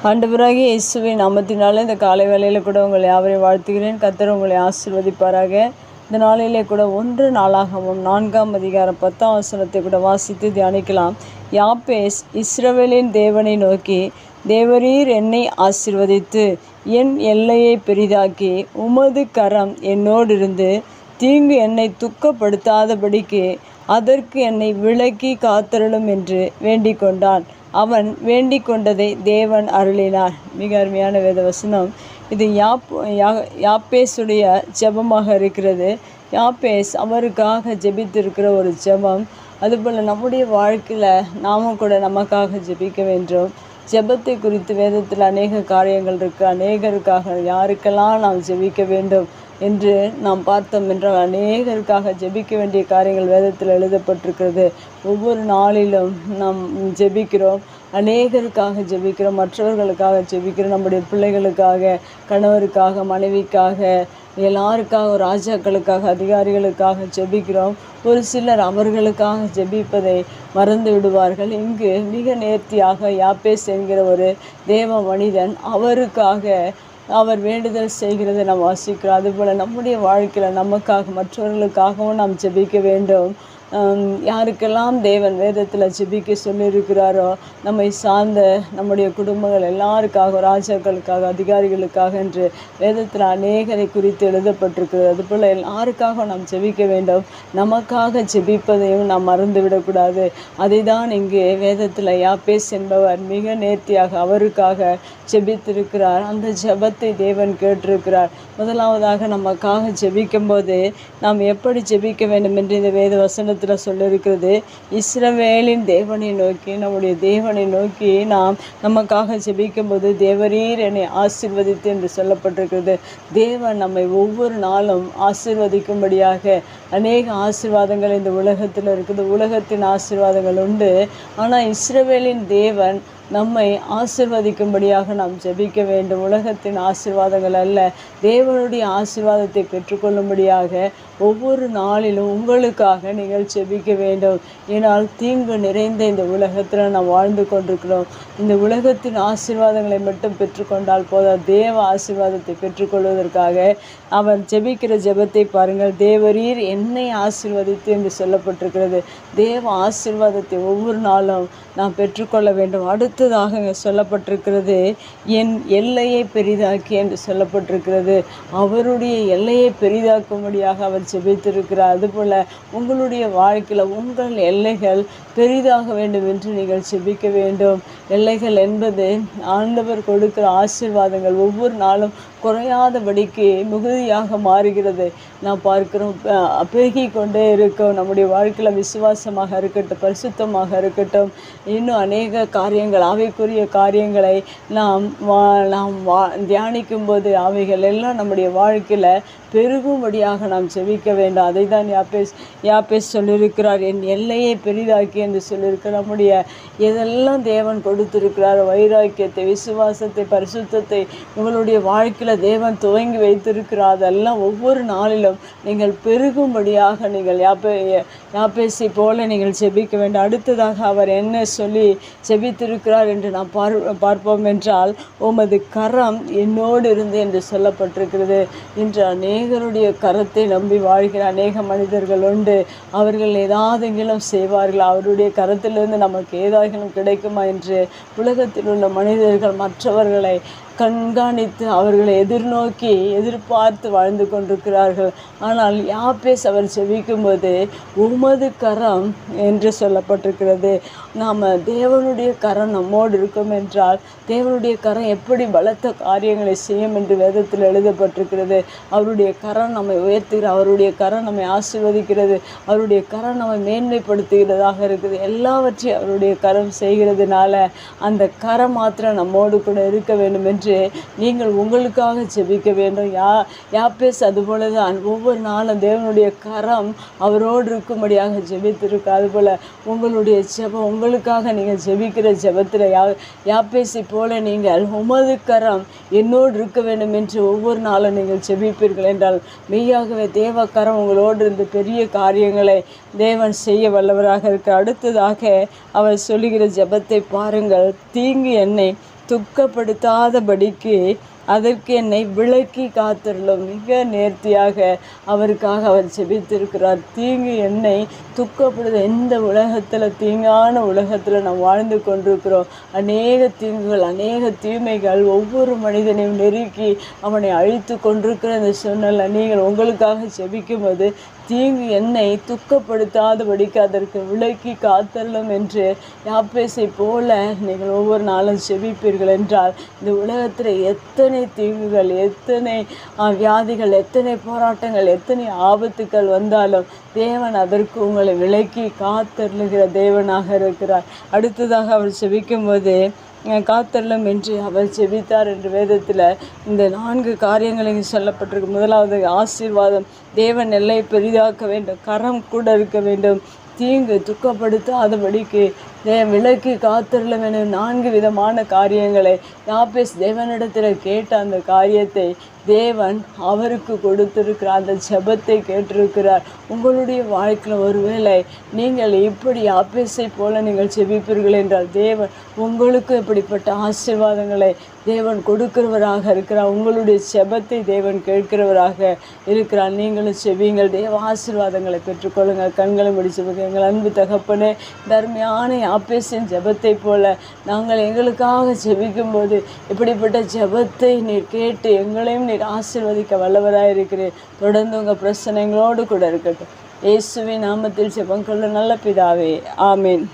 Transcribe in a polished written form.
ஆண்டவராகிய இயேசுவின் நாமத்தினால இந்த காலை வேளையில் கூட உங்களை யாவரையும் வாழ்த்துகிறேன். கர்த்தர் உங்களை ஆசீர்வதிப்பாராக. இந்த நாளிலே கூட 1 நாளாகமம் 4ஆம் அதிகாரம் 10ஆம் வசனத்தை கூட வாசித்து தியானிக்கலாம். யாப்பேஸ் இஸ்ரவேலின் தேவனை நோக்கி, தேவரீர் என்னை ஆசீர்வதித்து என் எல்லையை பெரிதாக்கி உமது கரம் என்னோடிருந்து தீங்கு என்னை துக்கப்படுத்தாதபடிக்கு அதற்கு என்னை விலக்கி காத்தருளும் என்று வேண்டிக் கொண்டான். அவன் வேண்டிக் கொண்டதை தேவன் அருளினார். மிக அருமையான வேத வசனம் இது. யாப்பேசுடைய ஜெபமாக இருக்கிறது. யாப்பேஸ் அவருக்காக ஜெபித்திருக்கிற ஒரு ஜெபம். அதுபோல் நம்முடைய வாழ்க்கையில் நாமும் கூட நமக்காக ஜெபிக்க வேண்டும். ஜெபத்தை குறித்து வேதத்தில் அநேக காரியங்கள் இருக்குது. அநேகருக்காக யாருக்கெல்லாம் நாம் ஜெபிக்க வேண்டும் என்று நாம் பார்த்தோம் என்றால் அநேகருக்காக ஜெபிக்க வேண்டிய காரியங்கள் வேதத்தில் எழுதப்பட்டிருக்கிறது. ஒவ்வொரு நாளிலும் நாம் ஜெபிக்கிறோம், அநேகருக்காக ஜெபிக்கிறோம், மற்றவர்களுக்காக ஜெபிக்கிறோம், நம்முடைய பிள்ளைகளுக்காக, கணவருக்காக, மனைவிக்காக, எல்லாருக்காக, ராஜாக்களுக்காக, அதிகாரிகளுக்காக ஜெபிக்கிறோம். ஒரு சிலர் அவர்களுக்காக ஜெபிப்பதை மறந்து விடுவார்கள். இங்கு மிக நேர்த்தியாக யாப்பேஸ் என்கிற ஒரு தேவ மனிதன் அவருக்காக அவர் வேண்டுதல் செய்கிறதை நாம் வாசிக்கிறோம். அதுபோல் நம்முடைய வாழ்க்கையில் நமக்காக மற்றவர்களுக்காகவும் நாம் ஜெபிக்க வேண்டும். யாருக்கெல்லாம் தேவன் வேதத்தில் ஜெபிக்க சொல்லியிருக்கிறாரோ, நம்மை சார்ந்த நம்முடைய குடும்பங்கள் எல்லாருக்காக, ராஜாக்களுக்காக, அதிகாரிகளுக்காக என்று வேதத்தில் அநேகரை குறித்து எழுதப்பட்டிருக்கிறது. அதுபோல் எல்லாருக்காக நாம் ஜெபிக்க வேண்டும். நமக்காக ஜெபிப்பதையும் நாம் மறந்துவிடக்கூடாது. அதை தான் இங்கே வேதத்தில் யாப்பேஸ் என்பவர் மிக நேர்த்தியாக அவருக்காக ஜெபித்திருக்கிறார். அந்த ஜெபத்தை தேவன் கேட்டிருக்கிறார். முதலாவதாக நமக்காக ஜெபிக்கும் போது நாம் எப்படி ஜெபிக்க வேண்டும் என்று இந்த வேத வசனத்தில் சொல்லியிருக்கிறது. இஸ்ரவேலின் தேவனை நோக்கி, நம்முடைய தேவனை நோக்கி நாம் நமக்காக ஜெபிக்கும் போது தேவரீர் என்னை ஆசீர்வதித்து என்று சொல்லப்பட்டிருக்கிறது. தேவன் நம்மை ஒவ்வொரு நாளும் ஆசீர்வதிக்கும்படியாக அநேக ஆசீர்வாதங்கள் இந்த உலகத்தில் இருக்குது. உலகத்தின் ஆசீர்வாதங்கள் உண்டு. ஆனால் இஸ்ரவேலின் தேவன் நம்மை ஆசீர்வதிக்கும்படியாக நாம் ஜெபிக்க வேண்டும். உலகத்தின் ஆசீர்வாதங்கள் அல்ல, தேவனுடைய ஆசீர்வாதத்தை பெற்றுக்கொள்ளும்படியாக ஒவ்வொரு நாளிலும் உங்களுக்காக நீங்கள் ஜெபிக்க வேண்டும். ஏனால் தீங்கு நிறைந்த இந்த உலகத்தில் நாம் வாழ்ந்து கொண்டிருக்கிறோம். இந்த உலகத்தின் ஆசீர்வாதங்களை மட்டும் பெற்றுக்கொண்டால் போதாது, தேவ ஆசீர்வாதத்தை பெற்றுக்கொள்வதற்காக அவர் ஜெபிக்கிற ஜெபத்தை பாருங்கள். தேவரீர் என்னை ஆசீர்வதித்து என்று சொல்லப்பட்டிருக்கிறது. தேவ ஆசீர்வாதத்தை ஒவ்வொரு நாளும் நாம் பெற்றுக்கொள்ள வேண்டும். அடுத்ததாக இங்கே சொல்லப்பட்டிருக்கிறது, என் எல்லையை பெரிதாக்கி என்று சொல்லப்பட்டிருக்கிறது. அவருடைய எல்லையை பெரிதாக்கும்படியாக அவர் ஜெபித்திருக்கிறார். அதுபோல் உங்களுடைய வாழ்க்கையில் உங்கள் எல்லைகள் பெரிதாக வேண்டும் என்று நீங்கள் ஜெபிக்க வேண்டும். எல்லைகள் என்பது ஆண்டவர் கொடுக்கிற ஆசீர்வாதங்கள் ஒவ்வொரு நாளும் குறையாதபடிக்கு மிகுதியாக மாறுகிறது. நாம் பார்க்கிறோம், பெருகி கொண்டே இருக்கும். நம்முடைய வாழ்க்கையில் விசுவாசமாக இருக்கட்டும், பரிசுத்தமாக இருக்கட்டும், இன்னும் அநேக காரியங்கள், அவைக்குரிய காரியங்களை நாம் தியானிக்கும் போது அவைகள் எல்லாம் நம்முடைய வாழ்க்கையில் பெருகும்படியாக நாம் ஜெபிக்க வேண்டும். அதை தான் யாப்பேஸ் சொல்லியிருக்கிறார். என் எல்லையை பெரிதாக்கி என்று சொல்லியிருக்கிறார். நம்முடைய எதெல்லாம் தேவன் கொடுத்திருக்கிறார், வைராக்கியத்தை, விசுவாசத்தை, பரிசுத்தத்தை உங்களுடைய வாழ்க்கையில் தேவன் துவங்கி வைத்திருக்கிறார். அதெல்லாம் ஒவ்வொரு நாளிலும் நீங்கள் பெருகும்படியாக நீங்கள் யாப்பேசை போல நீங்கள் ஜெபிக்க வேண்டும். அடுத்ததாக அவர் என்ன சொல்லி ஜெபித்திருக்கிறார் என்று நாம் பார்ப்போம் என்றால், உமது கரம் என்னோடு இருந்து என்று சொல்லப்பட்டிருக்கிறது. இன்று அநேகருடைய கரத்தை நம்பி வாழ்கிற அநேக மனிதர்கள் உண்டு. அவர்கள் ஏதாவதெங்கிலும் செய்வார்கள், அவருடைய கரத்திலிருந்து நமக்கு ஏதாகிலும் கிடைக்குமா என்று உலகத்தில் உள்ள மனிதர்கள் மற்றவர்களை கண்காணித்து அவர்களை எதிர்நோக்கி எதிர்பார்த்து வாழ்ந்து கொண்டிருக்கிறார்கள். ஆனால் யாப்பேஸ் அவர் ஜெபிக்கும்போது உமது கரம் என்று சொல்லப்பட்டிருக்கிறது. நாம் தேவனுடைய கரம் நம்மோடு இருக்கும் என்றால் தேவனுடைய கரம் எப்படி பலத்த காரியங்களை செய்யும் என்று வேதத்தில் எழுதப்பட்டிருக்கிறது. அவருடைய கரம் நம்மை உயர்த்துகிறது, அவருடைய கரம் நம்மை ஆசீர்வதிக்கிறது, அவருடைய கரம் நம்மை மேன்மைப்படுத்துகிறதாக இருக்குது. எல்லாவற்றையும் அவருடைய கரம் செய்கிறதுனால அந்த கரம் மாத்திரம் நம்மோடு கூட இருக்க வேண்டும் என்று நீங்கள் உங்களுக்காக ஜெபிக்க வேண்டும். யாப்பேஸ் அதுபோல தான் ஒவ்வொரு நாளும் தேவனுடைய கரம் அவரோடு இருக்கும்படியாக ஜெபித்திருக்கு. அதுபோல் உங்களுடைய ஜெபம், உங்களுக்காக நீங்கள் ஜெபிக்கிற ஜெபத்தில் யாப்பேசை போல நீங்கள் உமது கரம் என்னோடு இருக்க வேண்டும் என்று ஒவ்வொரு நாளும் நீங்கள் ஜெபிப்பீர்கள் என்றால் மெய்யாகவே தேவ கரம் உங்களோடு இருந்து பெரிய காரியங்களை தேவன் செய்ய வல்லவராக இருக்க. அடுத்ததாக அவர் சொல்லுகிற ஜெபத்தை பாருங்கள். தீங்கு என்னை துக்கப்படுத்தாதபடிக்கு அதற்கு என்னை விலக்கி காத்திருளும். மிக நேர்த்தியாக அவருக்காக அவர் செபித்திருக்கிறார். தீங்கு என்னை துக்கப்படுது. எந்த உலகத்தில், தீங்கான உலகத்தில் நாம் வாழ்ந்து கொண்டிருக்கிறோம். அநேக தீங்குகள், அநேக தீமைகள் ஒவ்வொரு மனிதனையும் நெருக்கி அவனை அழித்து கொண்டிருக்கிற அந்த சூழ்நிலை நீங்கள் உங்களுக்காக செபிக்கும்போது தீங்கு என்னை துக்கப்படுத்தாதபடிக்கு அதற்கு விலக்கி காத்தரலும் என்று யாப்பேசை போல நீங்கள் ஒவ்வொரு நாளும் செபிப்பீர்கள் என்றால் இந்த உலகத்தில் எத்தனை தீங்குகள், எத்தனை வியாதிகள், எத்தனை போராட்டங்கள், எத்தனை ஆபத்துக்கள் வந்தாலும் தேவன் அதற்கு உங்களை விலக்கி காத்தருளுகிற தேவனாக இருக்கிறார். அடுத்ததாக அவர் செபிக்கும்போது காத்தருளும் என்று அவர் செபித்தார் என்று வேதத்தில் இந்த 4 காரியங்களையும் சொல்லப்பட்டிருக்கு. முதலாவது ஆசீர்வாதம், தேவன் எல்லை பெரிதாக்க வேண்டும், கரம் கூட இருக்க வேண்டும், தீங்கு துக்கப்படுத்தாதபடிக்கு விலக்கி காத்தருள வேண்டும். 4 விதமான காரியங்களை யாப்பேஸ் தேவனிடத்தில் கேட்ட அந்த காரியத்தை தேவன் அவருக்கு கொடுத்திருக்கிறார். அந்த ஜெபத்தை கேட்டிருக்கிறார். உங்களுடைய வாழ்க்கையில் ஒருவேளை நீங்கள் இப்படி யாப்பேசை போல நீங்கள் செபிப்பீர்கள் என்றால் தேவன் உங்களுக்கு இப்படிப்பட்ட ஆசீர்வாதங்களை தேவன் கொடுக்கிறவராக இருக்கிறார். உங்களுடைய ஜெபத்தை தேவன் கேட்கிறவராக இருக்கிறார். நீங்களும் செபியுங்கள், தேவ ஆசீர்வாதங்களை பெற்றுக்கொள்ளுங்கள். கண்களை முடிச்சு எங்கள் அன்பு தகப்பனே, தர்மையான யாப்பேசின் ஜெபத்தை போல நாங்கள் எங்களுக்காக செபிக்கும்போது இப்படிப்பட்ட ஜெபத்தை நீர் கேட்டு எங்களையும் நீர் ஆசீர்வதிக்க வல்லவராக இருக்கிறேன். தொடர்ந்து உங்கள் பிரச்சனைகளோடு கூட இருக்கட்டும். இயேசுவின் நாமத்தில் ஜெபம் கொள்ள நல்ல பிதாவே, ஆமேன்.